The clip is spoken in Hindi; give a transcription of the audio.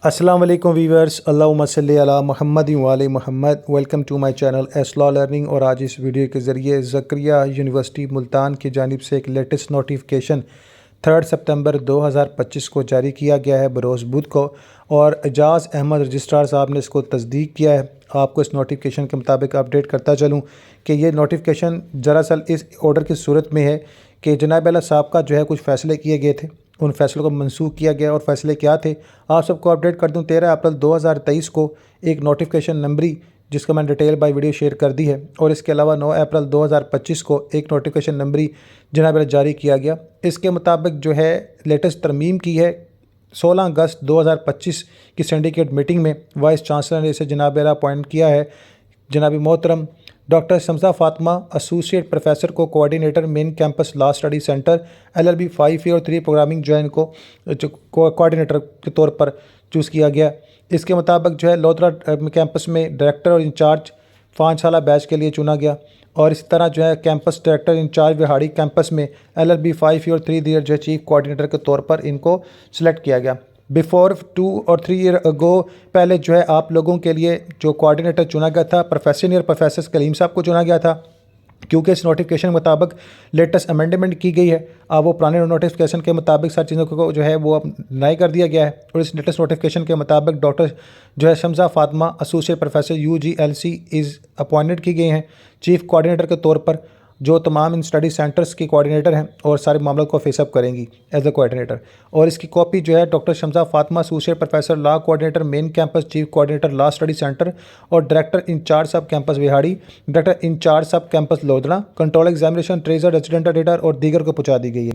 अस्सलाम वालेकुम वीवर्स, अल्लाहुम्मा सल्ली अला मुहम्मद वाले Muhammad. Welcome to my channel S law learning. और आज इस वीडियो के ज़रिए ज़करिया यूनिवर्सिटी मुल्तान की जानिब से एक लेटेस्ट नोटिफिकेशन 3 सितंबर 2025 को जारी किया गया है बरोज़ बुध को, और एजाज़ अहमद रजिस्ट्रार साहब ने इसको तस्दीक किया है। आपको इस नोटिफिकेशन के मुताबिक अपडेट करता चलूँ कि ये नोटिफिकेशन दरअसल इस ऑर्डर की सूरत में है कि जनाब आला साहब का जो है कुछ फ़ैसले किए गए थे, उन फैसलों को मनसूख किया गया। और फैसले क्या थे आप सबको अपडेट कर दूं। 13 अप्रैल 2023 को एक नोटिफिकेशन नंबरी जिसका मैंने डिटेल बाय वीडियो शेयर कर दी है, और इसके अलावा 9 अप्रैल 2025 को एक नोटिफिकेशन नंबरी जनाब जारी किया गया। इसके मुताबिक जो है लेटेस्ट तरमीम की है 16 अगस्त 2025 की सिंडिकेट मीटिंग में वाइस चांसलर ने इसे जनाब अपॉइंट किया है। जनाब मोहतरम doctor Shamsa Fatima associate professor को coordinator main campus law study centre LLB 5A और 3 प्रोग्रामिंग जॉइन को जो कोऑर्डिनेटर के तौर पर चूज़ किया गया। इसके मुताबिक जो है लोधरा कैंपस में डायरेक्टर और इंचार्ज 5 साल बैच के लिए चुना गया। और इसी तरह जो है campus director incharge Vehari campus में LLB 5A और 3 ईयर जो है चीफ कोऑर्डिनेटर के तौर पर इनको सिलेक्ट किया गया। बिफोर 2 और 3 ईयर अगो पहले जो है आप लोगों के लिए जो कोऑर्डिनेटर चुना गया था प्रोफेसर कलीम साहब को चुना गया था। क्योंकि इस नोटिफिकेशन के मुताबिक लेटेस्ट अमेंडमेंट की गई है, अब वो पुराने नोटिफिकेशन के मुताबिक सारी चीज़ों को जो है वो अब नए कर दिया गया है। और इस लेटेस्ट नोटिफिकेशन के मुताबिक डॉक्टर जो है Shamsa Fatima associate professor UGLC is appointed की गई हैं चीफ कोऑर्डिनेटर के तौर पर, जो तमाम इन स्टडी सेंटर्स की कोऑर्डिनेटर हैं और सारे मामलों को फेसअप करेंगी एज ए कोऑर्डिनेटर। और इसकी कॉपी जो है doctor Shamsa Fatima associate professor law coordinator main campus chief coordinator law study centre और director incharge sub campus Vehari, director incharge sub campus Lodhran, control examination treasurer resident editor और दीगर को पहुँचा दी गई है।